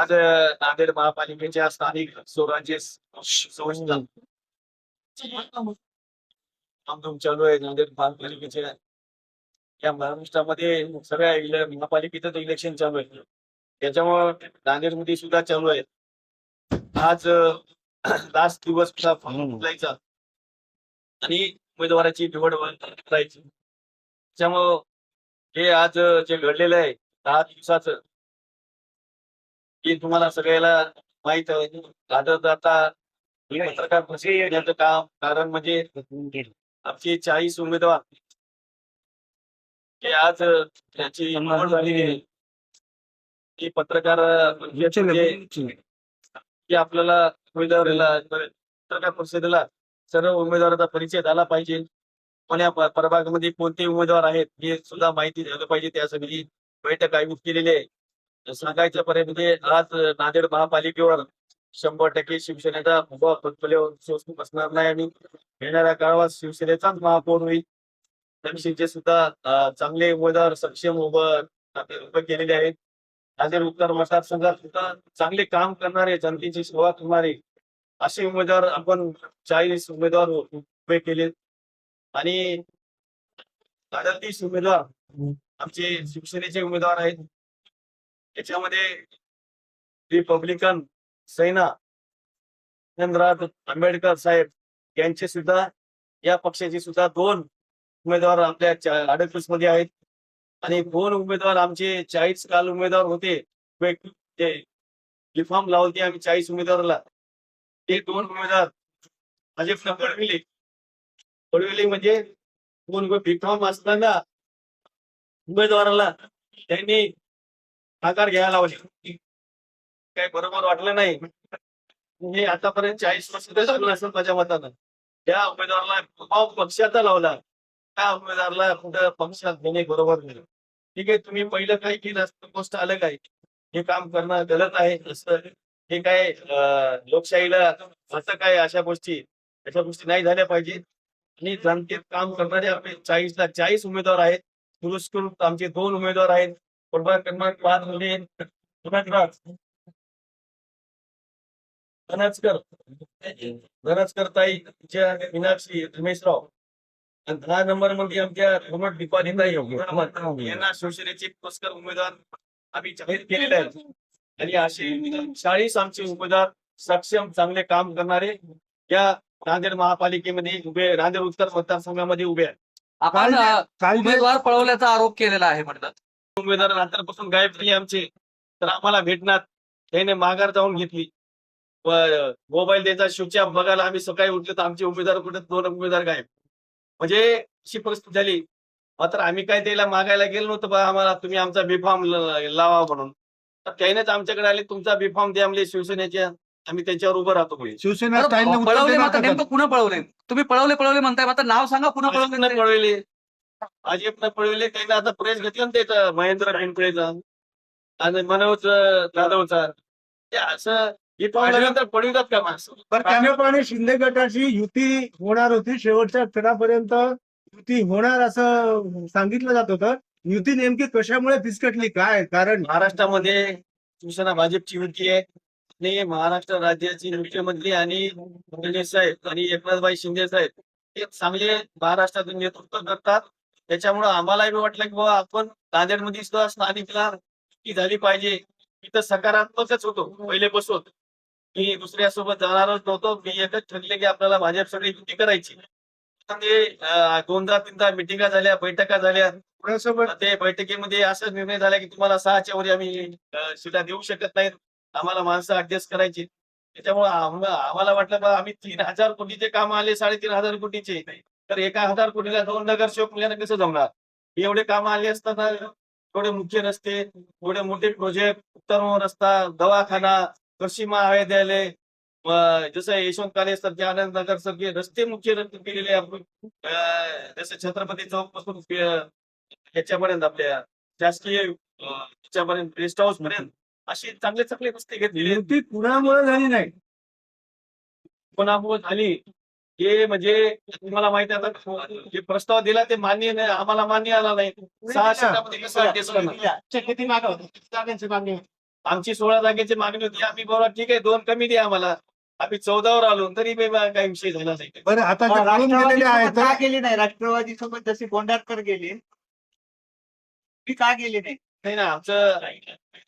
आज नांदेड महापालिकेच्या स्थानिक स्वराज्य संस्था धामधूम चालू आहे. नांदेड महापालिकेच्या या महाराष्ट्रामध्ये सगळ्या महापालिकेचं इलेक्शन चालू आहे. त्याच्यामुळे नांदेडमध्ये सुद्धा चालू आहे. आज लास्ट दिवस फॉर्म आणि उमेदवाराची निवड करायची. त्याच्यामुळं हे आज जे घडलेलं आहे 10 दिवसाचं, हे तुम्हाला सगळ्याला माहित आहे. आता पत्रकार परिषद घेण्याचं काम कारण म्हणजे आमचे 40 उमेदवार हे आज त्याची निवड झाली आहे. ही पत्रकार की आपल्याला पत्रकार परिषदेला सर्व उमेदवाराचा परिचय झाला पाहिजे. पण या प्रभागामध्ये कोणते उमेदवार आहेत हे सुद्धा माहिती झालं पाहिजे. त्यासाठी बैठक आयोजित केलेली आहे. सांगायच्या पर्यंत आज नांदेड महापालिकेवर 100% शिवसेनेचा असणार नाही आणि येणाऱ्या काळात शिवसेनेचाच महापौर होईल. त्याविषयीचे सुद्धा चांगले उमेदवार सक्षम उभे केलेले आहेत. नांदेड उत्तर मतदारसंघात सुद्धा चांगले काम करणारे, जनतेची सेवा करणारे असे उमेदवार आपण 40 उमेदवार उभे केले आणि 38 उमेदवार आमचे शिवसेनेचे उमेदवार आहेत. त्याच्यामध्ये रिपब्लिकन सेना नरेंद्र आंबेडकर साहेब यांचे सुद्धा, या पक्षाचे सुद्धा 2 उमेदवार आपल्या 38 मध्ये आहेत आणि 2 उमेदवार आमचे 40 काल उमेदवार होते. रिफॉर्म लावते आम्ही 40 उमेदवाराला. ते 2 उमेदवार भाजपला पडविले म्हणजे 2 रिफॉर्म असताना उमेदवाराला त्यांनी आकार घ्यायला लावले. काही बरोबर वाटलं नाही. हे आतापर्यंत 40 वर्ष झालं असेल माझ्या मतानं. त्या उमेदवाराला पक्षाचा लावला, त्या उमेदवाराला कुठं पक्षात घेणे बरोबर नाही. ठीक आहे, तुम्ही पहिलं काही केलं असतं गोष्ट अलग आहे. हे काम करणं गलत आहे. असं हे काय लोकशाहीला असं काय अशा गोष्टी नाही झाल्या पाहिजे. आणि जनतेत काम करणारे आपले 40 उमेदवार आहेत. पुरस्कृत आमचे 2 उमेदवार आहेत. प्रभाग क्रमांक 5 मध्ये धनचकर ताई मीनाक्षी रमेशराव आणि 10 नंबर मध्ये आमच्या यांना शिवसेनेचे पुरस्कार उमेदवार आम्ही जाहीर केलेले आहेत. आणि असे 40 आमचे उमेदवार सक्षम चांगले काम करणारे या नांदेड महापालिकेमध्ये उभे, नांदेड उत्तर मतदारसंघामध्ये उभे आहेत. आपण उमेदवार पळवल्याचा आरोप केलेला आहे म्हणतात. उमेदवार नंतरपासून गायब झाले आमचे, तर आम्हाला भेटणार त्याने माघार जाऊन घेतली. मोबाईल द्यायचा स्विच ऑफ बघायला आम्ही सकाळी उठलो तर आमचे उमेदवार कुठे 2 उमेदवार गायब. म्हणजे अशी परिस्थिती झाली. मात्र आम्ही काय त्याला मागायला गेलो नव्हतं बा आम्हाला तुम्ही आमचा बीफॉर्म लावा म्हणून. तर त्यानेच आमच्याकडे आले, तुमचा बीफॉर्म द्या म्हणजे शिवसेनेच्या, आम्ही त्यांच्यावर उभं राहतो. शिवसेना पळवले मात्र नेमकं पुन्हा पळवले. तुम्ही पळवले म्हणताय, मात्र नाव सांगा. पुन्हा पळवले भाजपनं पळवले. त्याने आता प्रेस घेतलं ना त्याचं महेंद्र पिंपळेचा आणि मनोज जाधवचा. ते असं बीफॉर्म पळवितात का माणसं? त्याप्रमाणे शिंदे गटाची युती होणार होती. शेवटच्या क्षणापर्यंत युती होणार असं सांगितलं जात होतं. युती नेमकी कशामुळे फिसकटली, काय कारण? महाराष्ट्रामध्ये शिवसेना भाजपची युती आहे आणि महाराष्ट्र राज्याचे मुख्यमंत्री आणि फडणवीस साहेब आणि एकनाथभाई शिंदे साहेब हे चांगले महाराष्ट्रातून नेतृत्व करतात. त्याच्यामुळे आम्हालाही वाटलं की बाबा आपण नांदेडमध्ये सुद्धा स्थानिकला युती झाली पाहिजे. इथं सकारात्मकच होतो पहिलेपासून. मी दुसऱ्यासोबत जाणारच नव्हतो. मी एकच ठरले की आपल्याला भाजप सगळी युती करायची. ते 2-3 मिटिंगा झाल्या, बैठका झाल्या. ते बैठकीमध्ये असा निर्णय झाला की तुम्हाला 6च्या वर आम्ही सीटा देऊ शकत नाहीत, आम्हाला माणसं ऍडजस्ट करायची. त्याच्यामुळे आम्हाला वाटलं बा आम्ही 3,000 कोटीचे काम आले, 3,500 कोटीचे, तर 1,000 कोटीला 2 नगरसेवक मिळालं कसं जमणार? एवढे काम आले असताना एवढे मुख्य रस्ते, एवढे मोठे प्रोजेक्ट, उत्तर रस्ता, दवाखाना, कृषी महाविद्यालय, जसं यशवंत कॉलेज सारखे, आनंद नगर सारखे रस्ते मुख्य रस्ते केलेले आपण, जसं छत्रपती चौक पासून ह्याच्यापर्यंत आपल्या शासकीय ह्याच्यापर्यंत गेस्ट हाऊस पर्यंत असे चांगले चांगले रस्ते घेतलेले. युती कुणामुळे झाली नाही? कोणामुळे झाली हे म्हणजे तुम्हाला माहिती आहे. आता जे प्रस्ताव दिला ते मान्य नाही, आम्हाला मान्य आला नाही. 6 सीटामध्ये कसं ऍडजस्ट करणार? किती मागं होते? आमची 16 जागेची मागणी होती. आम्ही बोला ठीक आहे 2 कमी द्या आम्हाला. आम्ही 14वर आलो तरी काही विषय झाला नाही. बरं आता जे पळून गेलेले राष्ट्रवादी आहेत का गेली नाही? राष्ट्रवादी सोबत जशी गोंडारकर गेली ती का गेली नाही? नाही ना आमचं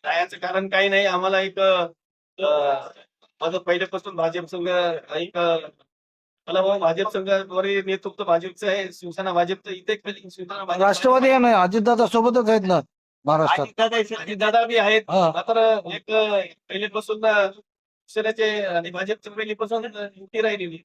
जायचं कारण काही नाही. आम्हाला एक माझं पहिल्यापासून भाजप संघ एक मला भाजप संघाद्वारे नेतृत्व भाजपचं आहे. शिवसेना भाजपचं इथे शिवसेना भाजप राष्ट्रवादी आहे ना अजितदादा सोबतच आहेत ना महाराष्ट्रात. अजितदादा दादा बी आहेत. हा. मात्र एक पहिलेपासून शिवसेनेचे आणि भाजपचे पहिलेपासून युती राहिलेली.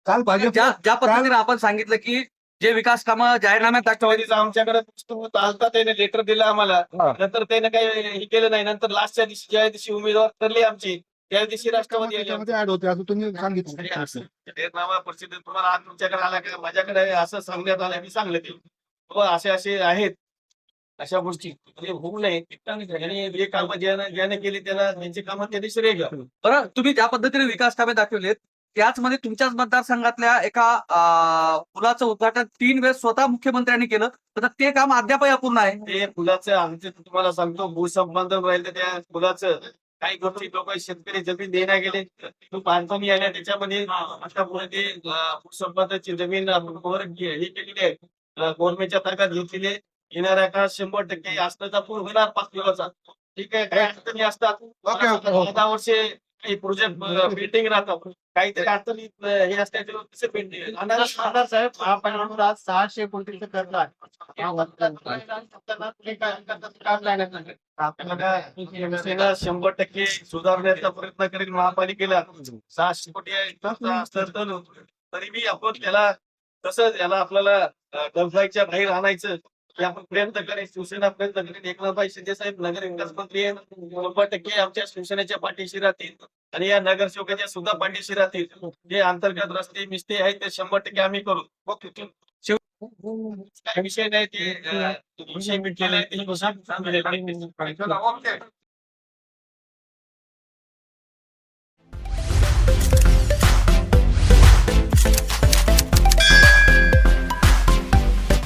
काल भाजप ज्या पद्धतीने आपण सांगितलं की जे विकास कामं जाहीरनाम्यात दाखवली राष्ट्रवादीचा आमच्याकडे पुस्तक आलता त्याने लेटर दिलं आम्हाला. हा. नंतर त्याने काही हे केलं नाही. नंतर लास्टच्या दिवशी ज्या दिवशी उमेदवार ठरली आमची त्या दिवशी राष्ट्रवादी आली. त्याच्यामध्ये ऍड होते असं तुम्ही सांगितलं. आणि असं जाहीरनामा परिषदेत तुम्हाला आज तुमच्याकडे आला का माझ्याकडे आहे असं सांगण्यात आलं. मी सांगलं ते बाबा असे असे आहेत अशा गोष्टी म्हणजे होऊ नये. आणि जे कामं ज्याने केली त्याला त्यांची कामं त्यांनी श्रेय घ्या. बरं तुम्ही ज्या पद्धतीने विकास कामे दाखवलेत त्याचमध्ये तुमच्याच मतदारसंघातल्या एका पुलाचं उद्घाटन 3 वेळेस स्वतः मुख्यमंत्र्यांनी केलं तर ते काम अद्यापही अपूर्ण आहे. ते फुलाचं आमचं तुम्हाला सांगतो भूसंपादन राहिलं त्या फुलाचं काही गोष्टी लोक शेतकरी जमीन देण्या गेले तो बांधकामी आल्या त्याच्यामध्ये आता पुढे ते भूसंपादनाची जमीन वर हे केलेली आहे. गव्हर्नमेंटच्या ताब्यात घेतलेली आहे. येणाऱ्या काळात 100% असण्याचा पूर होणार 5 किलोचा. ठीक आहे काही अडचणी असतात. Okay, okay. 10 वर्षे काही प्रोजेक्ट पेंडिंग राहतात. काहीतरी अडचणी हे असतात तसे पेंडिंग आमदार साहेब आपण म्हणून आज 600 कोटीचं कर्ज आहे. शिवसेना 100% सुधारण्याचा प्रयत्न करेल. महापालिकेला 600 कोटी असतं तरी बी आपण त्याला कसं याला आपल्याला गंजाईच्या बाहेर आणायचं हे आपण प्रयत्न करेल. शिवसेना प्रयत्न करेल. एकनाथभाई शिंदे साहेब नगर विकास मंत्री आहेत. 100% आमच्या शिवसेनेच्या पाठीशी राहतील आणि या नगरसेवकाच्या सुद्धा पाठीशी राहतील. जे अंतर्गत रस्ते मिस्ते आहेत ते 100% आम्ही करू. काही विषय नाही ते विषय मिटलेला आहे.